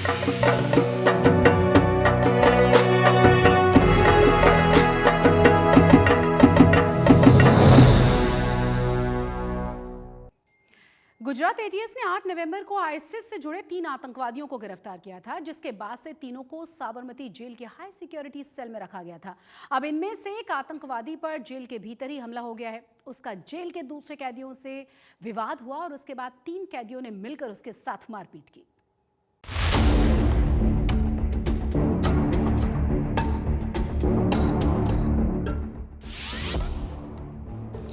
Gujarat ATS ने 8 नवंबर को ISIS से जुड़े 3 आतंकवादियों को गिरफ्तार किया था, जिसके बाद से तीनों को साबरमती जेल के हाई सिक्योरिटी सेल में रखा गया था। अब इनमें से एक आतंकवादी पर जेल के भीतर ही हमला हो गया है। उसका जेल के दूसरे कैदियों से विवाद हुआ और उसके बाद 3 कैदियों ने मिलकर उसके साथ मारपीट की।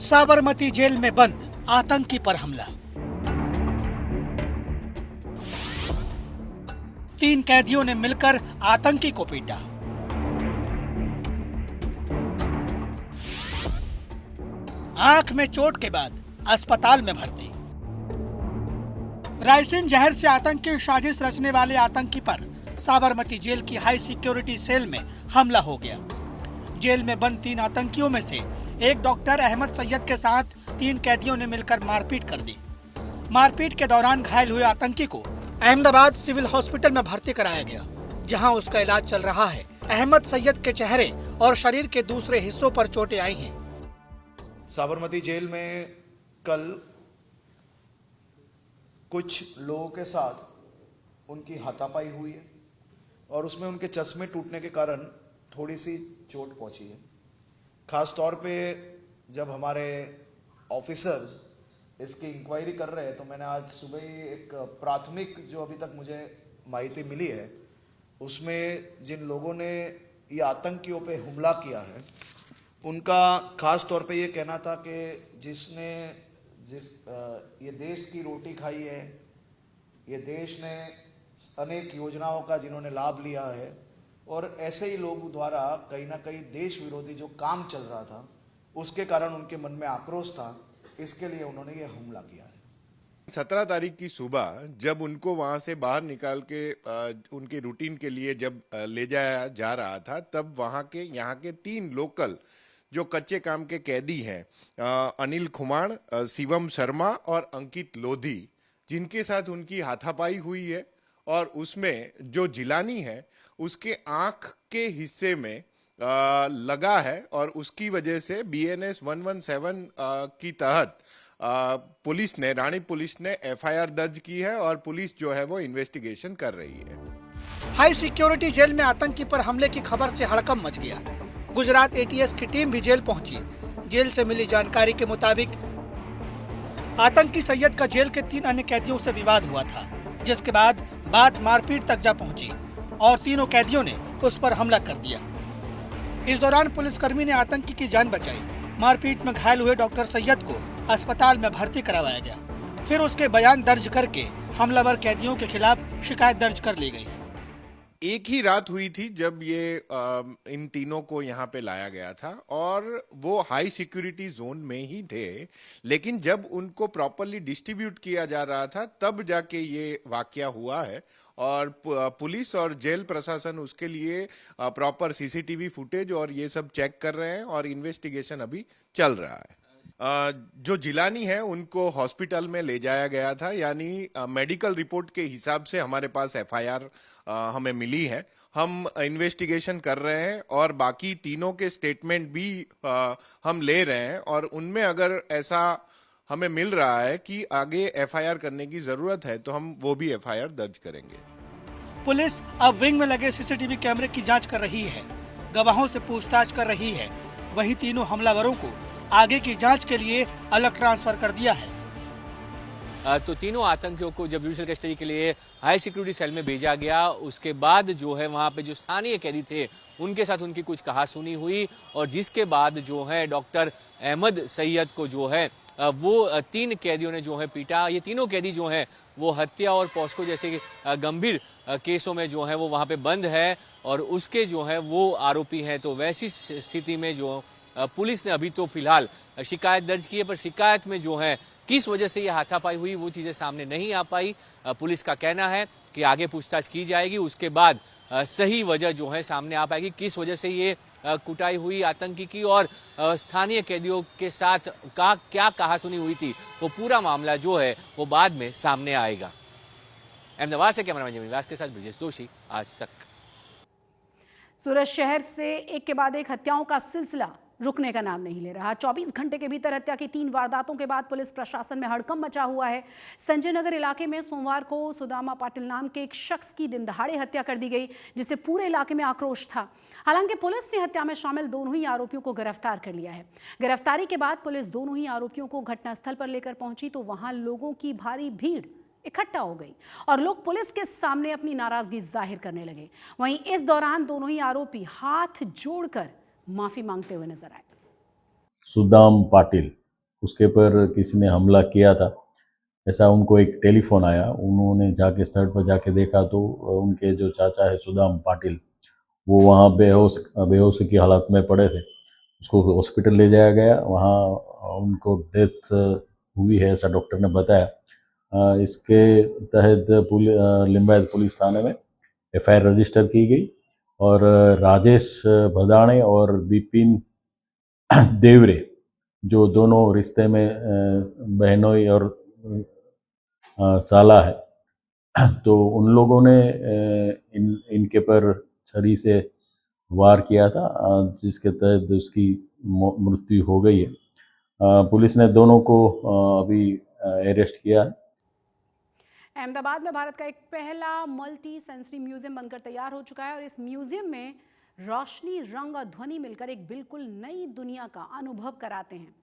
साबरमती जेल में बंद आतंकी पर हमला। 3 कैदियों ने मिलकर आतंकी को पीटा। आंख में चोट के बाद अस्पताल में भर्ती। रायसेन जहर से आतंकी साजिश रचने वाले आतंकी पर साबरमती जेल की हाई सिक्योरिटी सेल में हमला हो गया। जेल में बंद 3 आतंकियों में से एक डॉक्टर अहमद सैयद के साथ 3 कैदियों ने मिलकर मारपीट कर दी। मारपीट के दौरान घायल हुए आतंकी को अहमदाबाद सिविल हॉस्पिटल में भर्ती कराया गया, जहां उसका इलाज चल रहा है। अहमद सैयद के चेहरे और शरीर के दूसरे हिस्सों पर चोटें आई हैं। साबरमती जेल में कल कुछ लोगों के साथ उनकी हाथापाई हुई है और उसमें उनके चश्मे टूटने के कारण थोड़ी सी चोट पहुंची है। खास तौर पे जब हमारे ऑफिसर्स इसकी इंक्वायरी कर रहे हैं तो मैंने आज सुबह ही एक प्राथमिक जो अभी तक मुझे माहिती मिली है उसमें जिन लोगों ने ये आतंकियों पे हमला किया है उनका खास तौर पे ये कहना था कि ये देश की रोटी खाई है, ये देश ने अनेक योजनाओं का जिन्होंने लाभ लिया है और ऐसे ही लोगों द्वारा कहीं ना कहीं देश विरोधी जो काम चल रहा था उसके कारण उनके मन में आक्रोश था, इसके लिए उन्होंने ये हमला किया है। 17 तारीख की सुबह जब उनको वहां से बाहर निकाल के उनके रूटीन के लिए जब ले जाया जा रहा था तब यहाँ के 3 लोकल जो कच्चे काम के कैदी हैं, अनिल खुमाण, शिवम शर्मा और अंकित लोधी, जिनके साथ उनकी हाथापाई हुई है और उसमें जो जिलानी है उसके आंख के हिस्से में लगा है और उसकी वजह से BNS 117 की तहत रानी पुलिस ने FIR दर्ज की है और पुलिस जो है वो इन्वेस्टिगेशन कर रही है। हाई सिक्योरिटी जेल में आतंकी पर हमले की खबर से हड़कंप मच गया। गुजरात ATS की टीम भी जेल पहुंची। जेल से मिली जानकारी के मुताबिक आतंकी सैयद का जेल के 3 अन्य कैदियों से विवाद हुआ था, जिसके बाद बात मारपीट तक जा पहुंची और तीनों कैदियों ने उस पर हमला कर दिया। इस दौरान पुलिसकर्मी ने आतंकी की जान बचाई। मारपीट में घायल हुए डॉक्टर सैयद को अस्पताल में भर्ती करवाया गया। फिर उसके बयान दर्ज करके हमलावर कैदियों के खिलाफ शिकायत दर्ज कर ली गई। एक ही रात हुई थी जब ये इन तीनों को यहाँ पे लाया गया था और वो हाई सिक्योरिटी जोन में ही थे, लेकिन जब उनको प्रॉपरली डिस्ट्रीब्यूट किया जा रहा था तब जाके ये वाकया हुआ है और पुलिस और जेल प्रशासन उसके लिए प्रॉपर CCTV फुटेज और ये सब चेक कर रहे हैं और इन्वेस्टिगेशन अभी चल रहा है। जो जिलानी है उनको हॉस्पिटल में ले जाया गया था, यानी मेडिकल रिपोर्ट के हिसाब से हमारे पास FIR हमें मिली है। हम इन्वेस्टिगेशन कर रहे हैं और बाकी तीनों के स्टेटमेंट भी हम ले रहे हैं और उनमें अगर ऐसा हमें मिल रहा है कि आगे FIR करने की जरूरत है तो हम वो भी FIR दर्ज करेंगे। पुलिस अब विंग में लगे CCTV कैमरे की जांच कर रही है, गवाहों से पूछताछ कर रही है। वहीं तीनों हमलावरों को आगे की जांच के लिए अलग ट्रांसफर कर दिया है। तो तीनों आतंकियों को जब जुडिशियल कस्टडी के लिए हाई सिक्योरिटी सेल में भेजा गया, उसके बाद जो है वहां पे जो स्थानीय कैदी थे उनके साथ उनकी कुछ कहासुनी हुई और जिसके बाद जो है डॉक्टर अहमद सैयद को जो है वो 3 कैदियों ने जो है पीटा। ये तीनों कैदी जो है वो हत्या और पॉस्को जैसे गंभीर केसों में जो है वो वहां पे बंद है और उसके जो है वो आरोपी हैं। तो वैसी स्थिति में जो पुलिस ने अभी तो फिलहाल शिकायत दर्ज की है, पर शिकायत में जो है किस वजह से ये हाथापाई हुई वो चीजें सामने नहीं आ पाई। पुलिस का कहना है कि आगे पूछताछ की जाएगी, उसके बाद सही वजह जो है सामने आ पाएगी, किस वजह से ये कुटाई हुई आतंकी की और स्थानीय कैदियों के साथ क्या कहासुनी हुई थी, वो पूरा मामला जो है वो बाद में सामने आएगा। अहमदाबाद से कैमरामैन जमीन व्यास के साथ ब्रिजेश जोशी, आज तक। सूरत शहर से एक के बाद एक हत्याओं का सिलसिला रुकने का नाम नहीं ले रहा। 24 घंटे के भीतर हत्या की 3 वारदातों के बाद पुलिस प्रशासन में हड़कंप मचा हुआ है। संजय नगर इलाके में सोमवार को सुदामा पाटिल नाम के एक शख्स की दिन दहाड़े हत्या कर दी गई, जिससे पूरे इलाके में आक्रोश था। हालांकि पुलिस ने हत्या में शामिल दोनों ही आरोपियों को गिरफ्तार कर लिया है। गिरफ्तारी के बाद पुलिस दोनों ही आरोपियों को घटनास्थल पर लेकर पहुंची तो वहां लोगों की भारी भीड़ इकट्ठा हो गई और लोग पुलिस के सामने अपनी नाराजगी जाहिर करने लगे। वहीं इस दौरान दोनों ही आरोपी हाथ जोड़कर माफी मांगते हुए नजर आए। सुदाम पाटिल, उसके पर किसी ने हमला किया था, ऐसा उनको एक टेलीफोन आया। उन्होंने जाके स्थल पर जाके देखा तो उनके जो चाचा है सुदाम पाटिल, वो वहाँ बेहोशी की हालत में पड़े थे। उसको हॉस्पिटल ले जाया गया, वहाँ उनको डेथ हुई है ऐसा डॉक्टर ने बताया। इसके तहत लिंबायत पुलिस थाने में FIR रजिस्टर की गई और राजेश भदाणे और बिपिन देवरे, जो दोनों रिश्ते में बहनोई और साला है, तो उन लोगों ने इनके पर छरी से वार किया था, जिसके तहत उसकी मृत्यु हो गई है। पुलिस ने दोनों को अभी अरेस्ट किया है। अहमदाबाद में भारत का एक पहला मल्टी सेंसरी म्यूजियम बनकर तैयार हो चुका है और इस म्यूजियम में रोशनी, रंग और ध्वनि मिलकर एक बिल्कुल नई दुनिया का अनुभव कराते हैं।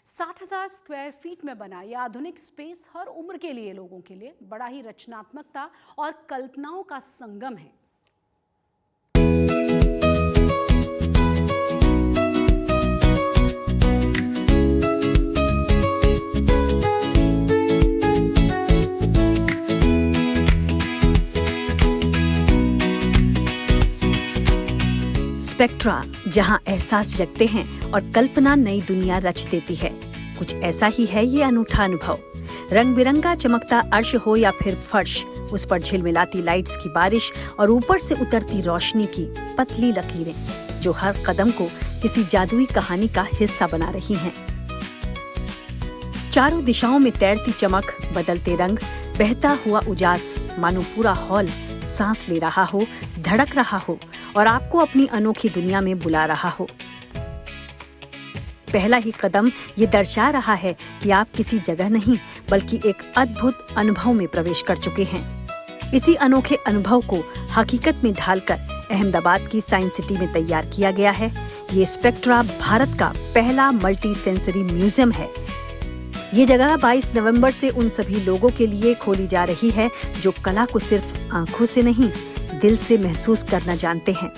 60,000 स्क्वायर फीट में बना यह आधुनिक स्पेस हर उम्र के लिए लोगों के लिए बड़ा ही रचनात्मकता और कल्पनाओं का संगम है। स्पेक्ट्रा, जहां एहसास जगते हैं और कल्पना नई दुनिया रच देती है। कुछ ऐसा ही है ये अनूठा अनुभव। रंग बिरंगा चमकता अर्श हो या फिर फर्श, उस पर झिलमिलाती लाइट्स की बारिश और ऊपर से उतरती रोशनी की पतली लकीरें, जो हर कदम को किसी जादुई कहानी का हिस्सा बना रही हैं। चारों दिशाओं में तैरती चमक, बदलते रंग, बहता हुआ उजास, मानो पूरा हॉल सांस ले रहा हो, धड़क रहा हो और आपको अपनी अनोखी दुनिया में बुला रहा हो। पहला ही कदम ये दर्शा रहा है कि आप किसी जगह नहीं बल्कि एक अद्भुत अनुभव में प्रवेश कर चुके हैं। इसी अनोखे अनुभव को हकीकत में ढालकर अहमदाबाद की साइंस सिटी में तैयार किया गया है। ये स्पेक्ट्रा भारत का पहला मल्टी सेंसरी म्यूजियम है। ये जगह 22 नवंबर से उन सभी लोगों के लिए खोली जा रही है जो कला को सिर्फ आंखों से नहीं, दिल से महसूस करना जानते हैं।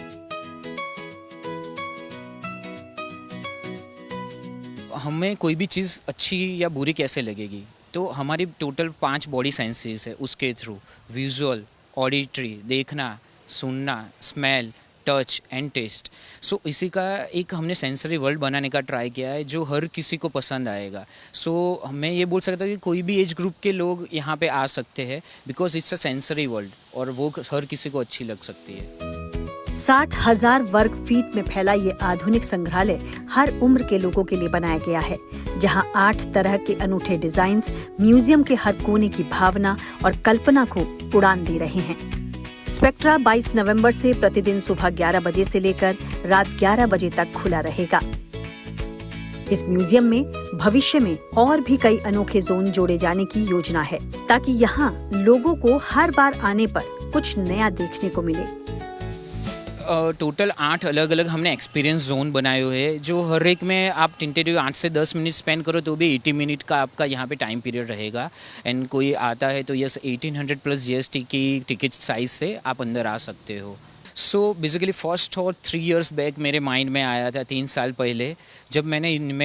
हमें कोई भी चीज़ अच्छी या बुरी कैसे लगेगी, तो हमारी टोटल 5 बॉडी सेंसेस है, उसके थ्रू विजुअल, ऑडिटरी, देखना, सुनना, स्मेल, टच एंड टेस्ट। सो इसी का एक हमने सेंसरी वर्ल्ड बनाने का ट्राई किया है जो हर किसी को पसंद आएगा। सो मैं ये बोल सकता हूँ कि कोई भी एज ग्रुप के लोग यहाँ पे आ सकते हैं, because it's a sensory world और वो हर किसी को अच्छी लग सकती है। 60,000 वर्ग फीट में फैला ये आधुनिक संग्रहालय हर उम्र के लोगों के लिए बनाया गया है, जहां 8 तरह के अनूठे डिजाइन्स म्यूजियम के हर कोने की भावना और कल्पना को उड़ान दे रहे हैं। स्पेक्ट्रा 22 नवंबर से प्रतिदिन सुबह 11 बजे से लेकर रात 11 बजे तक खुला रहेगा। इस म्यूजियम में भविष्य में और भी कई अनोखे जोन जोड़े जाने की योजना है, ताकि यहाँ लोगों को हर बार आने पर कुछ नया देखने को मिले। टोटल 8 अलग अलग हमने एक्सपीरियंस जोन बनाए हुए हैं, जो हर एक में आप टेंटेटिव 8 से 10 मिनट स्पेंड करो तो भी 80 मिनट का आपका यहाँ पे टाइम पीरियड रहेगा। एंड कोई आता है तो यस 1800 प्लस GST की टिकट साइज से आप अंदर आ सकते हो। So basically first thought 3 years back मेरे माइंड में आया था, 3 साल पहले, जब मैं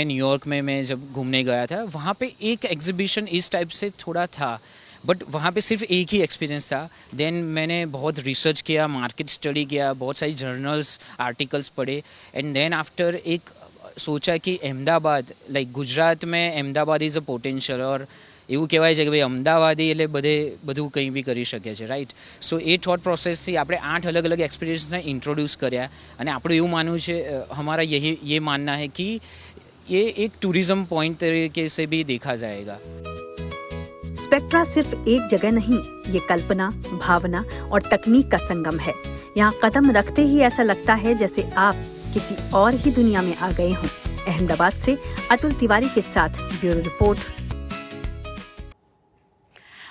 न्यूयॉर्क में जब घूमने गया था, वहाँ पे एक एग्जीबिशन इस टाइप से थोड़ा था, बट वहाँ पे सिर्फ एक ही एक्सपीरियंस था। देन मैंने बहुत रिसर्च किया, मार्केट स्टडी किया, बहुत सारी जर्नल्स, आर्टिकल्स पढ़े, एंड देन आफ्टर एक सोचा कि अहमदाबाद, लाइक गुजरात में अहमदाबाद इज़ अ પોટેન્શિયલ, और એવું કહેવાય છે કે ભાઈ અમદાવાદી એટલે બધું કંઈ બી કરી શકે છે, રાઈટ? સો એ થોટ પ્રોસેસથી આપણે 8 अलग अलग एक्सपीरियंसને इंट्रोड्यूस કર્યા, અને આપણું એવું માનવું છે, हमारा ये मानना है कि ये एक टूरिज्म पॉइंट तरीके से भी देखा जाएगा। स्पेक्ट्रा सिर्फ एक जगह नहीं, ये कल्पना, भावना और तकनीक का संगम है। यहाँ कदम रखते ही ऐसा लगता है जैसे आप किसी और ही दुनिया में आ गए हों। अहमदाबाद से अतुल तिवारी के साथ ब्यूरो रिपोर्ट।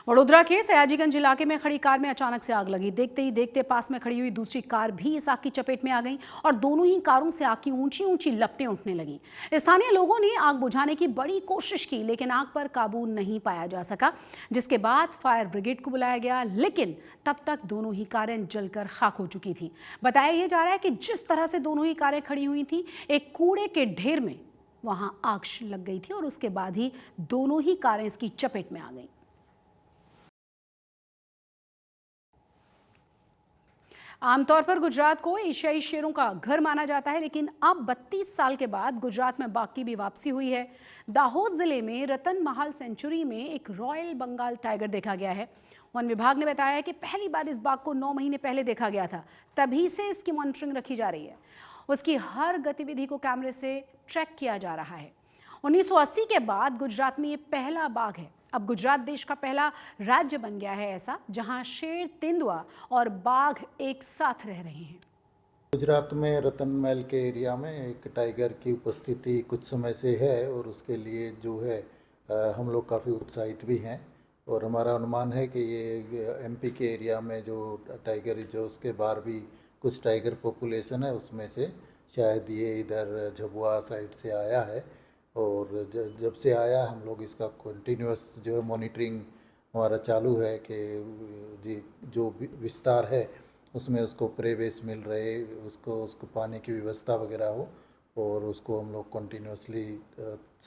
वडोदरा के सयाजीगंज इलाके में खड़ी कार में अचानक से आग लगी। देखते ही देखते पास में खड़ी हुई दूसरी कार भी इस आग की चपेट में आ गई और दोनों ही कारों से आग की ऊंची ऊंची लपटें उठने लगी। स्थानीय लोगों ने आग बुझाने की बड़ी कोशिश की, लेकिन आग पर काबू नहीं पाया जा सका, जिसके बाद फायर ब्रिगेड को बुलाया गया, लेकिन तब तक दोनों ही कारें जलकर खाक हो चुकी थी। बताया जा रहा है कि जिस तरह से दोनों ही कारें खड़ी हुई थी, एक कूड़े के ढेर में वहां आग लग गई थी और उसके बाद ही दोनों ही कारें इसकी चपेट में आ गई। आमतौर पर गुजरात को एशियाई शेरों का घर माना जाता है, लेकिन अब 32 साल के बाद गुजरात में बाघ की भी वापसी हुई है। दाहोद जिले में रतन महल सेंचुरी में एक रॉयल बंगाल टाइगर देखा गया है। वन विभाग ने बताया है कि पहली बार इस बाघ को 9 महीने पहले देखा गया था, तभी से इसकी मॉनिटरिंग रखी जा रही है। उसकी हर गतिविधि को कैमरे से ट्रैक किया जा रहा है। 1980 के बाद गुजरात में ये पहला बाघ है। अब गुजरात देश का पहला राज्य बन गया है ऐसा, जहां शेर, तेंदुआ और बाघ एक साथ रह रहे हैं। गुजरात में रतन महल के एरिया में एक टाइगर की उपस्थिति कुछ समय से है और उसके लिए जो है हम लोग काफ़ी उत्साहित भी हैं और हमारा अनुमान है कि ये एमपी के एरिया में जो टाइगर रिजर्व के बाहर भी कुछ टाइगर पॉपुलेशन है, उसमें से शायद ये इधर झबुआ साइड से आया है और जब से आया हम लोग इसका कंटिन्यूअस जो है मॉनिटरिंग हमारा चालू है कि जी जो विस्तार है उसमें उसको प्रेवेश मिल रहे, उसको पानी की व्यवस्था वगैरह हो और उसको हम लोग कंटिन्यूअसली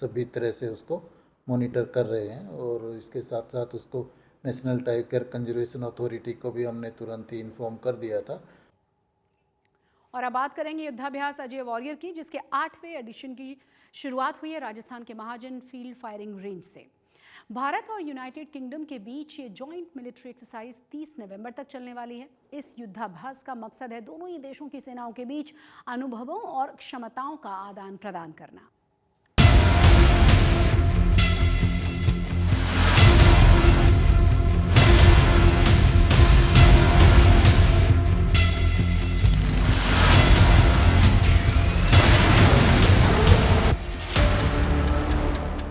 सभी तरह से उसको मॉनिटर कर रहे हैं। और इसके साथ साथ उसको नेशनल टाइगर कंजर्वेशन अथॉरिटी को भी हमने तुरंत ही इन्फॉर्म कर दिया था। और अब बात करेंगे युद्धाभ्यास अजय वॉरियर की, जिसके 8वें एडिशन की शुरुआत हुई है राजस्थान के महाजन फील्ड फायरिंग रेंज से। भारत और यूनाइटेड किंगडम के बीच ये जॉइंट मिलिट्री एक्सरसाइज 30 नवंबर तक चलने वाली है। इस युद्धाभ्यास का मकसद है दोनों ही देशों की सेनाओं के बीच अनुभवों और क्षमताओं का आदान प्रदान करना।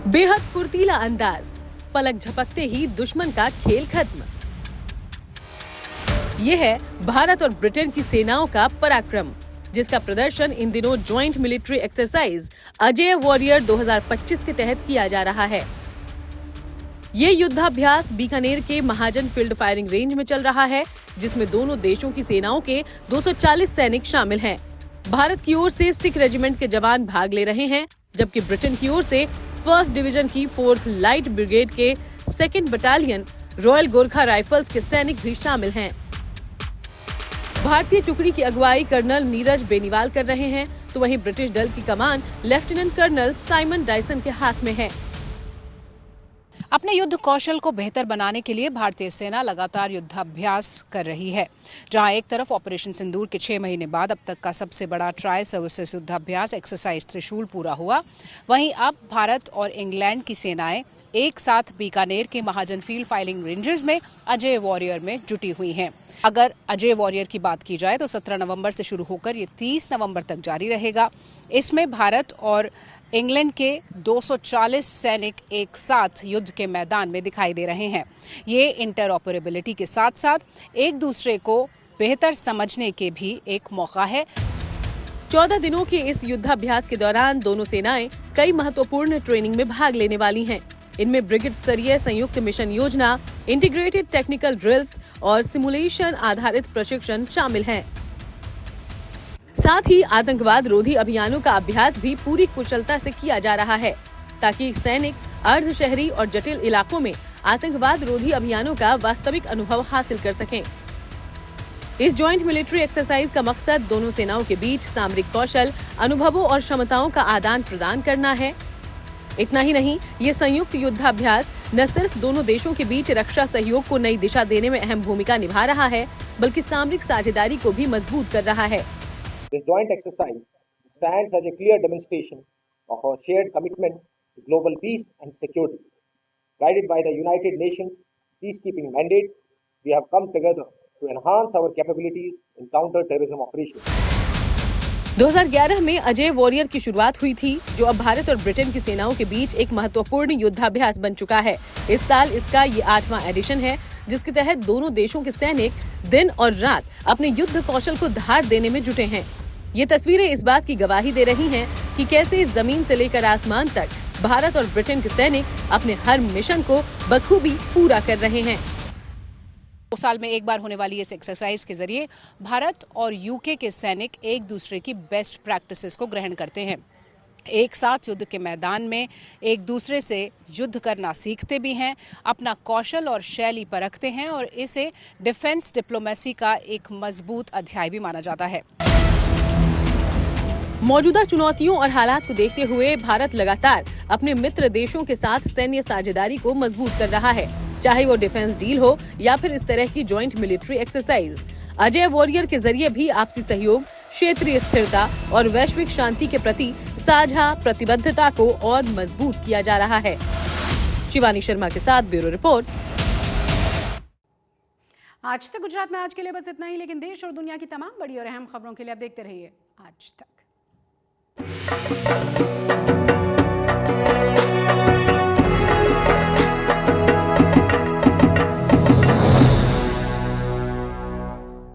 बेहद फुर्तीला अंदाज, पलक झपकते ही दुश्मन का खेल खत्म। यह है भारत और ब्रिटेन की सेनाओं का पराक्रम, जिसका प्रदर्शन इन दिनों joint military exercise Ajay warrior 2025 के तहत किया जा रहा है। ये युद्धाभ्यास बीकानेर के महाजन फील्ड फायरिंग रेंज में चल रहा है, जिसमें दोनों देशों की सेनाओं के 240 सैनिक शामिल हैं। भारत की ओर से सिख रेजिमेंट के जवान भाग ले रहे हैं, जबकि ब्रिटेन की ओर से 1st डिवीजन की 4th लाइट ब्रिगेड के 2nd battalion royal Gorkha rifles के सैनिक भी शामिल हैं। भारतीय टुकड़ी की अगुवाई कर्नल नीरज बेनीवाल कर रहे हैं, तो वहीं ब्रिटिश दल की कमान लेफ्टिनेंट कर्नल साइमन डायसन के हाथ में है। अपने युद्ध कौशल को बेहतर बनाने के लिए भारतीय सेना लगातार युद्धाभ्यास कर रही है। जहां एक तरफ ऑपरेशन सिंदूर के 6 महीने बाद अब तक का सबसे बड़ा ट्राई सर्विसेज युद्धाभ्यास एक्सरसाइज त्रिशूल पूरा हुआ, वहीं अब भारत और इंग्लैंड की सेनाएं एक साथ बीकानेर के महाजन फील्ड फायरिंग रेंजेस में अजय वॉरियर में जुटी हुई हैं। अगर अजय वॉरियर की बात की जाए तो 17 नवंबर से शुरू होकर ये 30 नवंबर तक जारी रहेगा। इसमें भारत और इंग्लैंड के 240 सैनिक एक साथ युद्ध के मैदान में दिखाई दे रहे हैं। ये इंटरऑपरेबिलिटी के साथ साथ एक दूसरे को बेहतर समझने के भी एक मौका है। 14 दिनों के इस युद्धाभ्यास के दौरान दोनों सेनाएं कई महत्वपूर्ण ट्रेनिंग में भाग लेने वाली हैं। इनमें ब्रिगेड स्तरीय संयुक्त मिशन योजना, इंटीग्रेटेड टेक्निकल ड्रिल्स और सिमुलेशन आधारित प्रशिक्षण शामिल हैं। साथ ही आतंकवाद रोधी अभियानों का अभ्यास भी पूरी कुशलता से किया जा रहा है, ताकि सैनिक अर्ध शहरी और जटिल इलाकों में आतंकवाद रोधी अभियानों का वास्तविक अनुभव हासिल कर सकें। इस जॉइंट मिलिट्री एक्सरसाइज का मकसद दोनों सेनाओं के बीच सामरिक कौशल, अनुभवों और क्षमताओं का आदान प्रदान करना है। इतना ही नहीं, ये संयुक्त युद्धाभ्यास न सिर्फ दोनों देशों के बीच रक्षा सहयोग को नई दिशा देने में अहम भूमिका निभा रहा है, बल्कि सामरिक साझेदारी को भी मजबूत कर रहा है। This joint exercise stands as a clear demonstration of our shared commitment to global peace and security. guided by the United Nations peacekeeping mandate, we have come together to enhance our capabilities in counter-terrorism operations. 2011 में Ajay warrior की शुरुआत हुई थी, जो अब भारत और Britain की सेनाओं के बीच एक महत्वपूर्ण युद्धाभ्यास बन चुका है। इस साल इसका ये 8वां एडिशन है, जिसके तहत दोनों देशों के सैनिक दिन और रात अपने युद्ध कौशल को धार देने में जुटे हैं। ये तस्वीरें इस बात की गवाही दे रही हैं कि कैसे जमीन से लेकर आसमान तक भारत और ब्रिटेन के सैनिक अपने हर मिशन को बखूबी पूरा कर रहे हैं। 2 साल में एक बार होने वाली इस एक्सरसाइज के जरिए भारत और यूके के सैनिक एक दूसरे की बेस्ट प्रैक्टिसेस को ग्रहण करते हैं। एक साथ युद्ध के मैदान में एक दूसरे से युद्ध करना सीखते भी हैं, अपना कौशल और शैली परखते हैं और इसे डिफेंस डिप्लोमेसी का एक मजबूत अध्याय भी माना जाता है। मौजूदा चुनौतियों और हालात को देखते हुए भारत लगातार अपने मित्र देशों के साथ सैन्य साझेदारी को मजबूत कर रहा है, चाहे वो डिफेंस डील हो या फिर इस तरह की joint military exercise. Ajay warrior के जरिए भी आपसी सहयोग, क्षेत्रीय स्थिरता और वैश्विक शांति के प्रति साझा प्रतिबद्धता को और मजबूत किया जा रहा है। शिवानी शर्मा के साथ ब्यूरो रिपोर्ट। आज तक गुजरात में आज के लिए बस इतना ही, लेकिन देश और दुनिया की तमाम बड़ी और अहम खबरों के लिए आप देखते रहिए आज तक।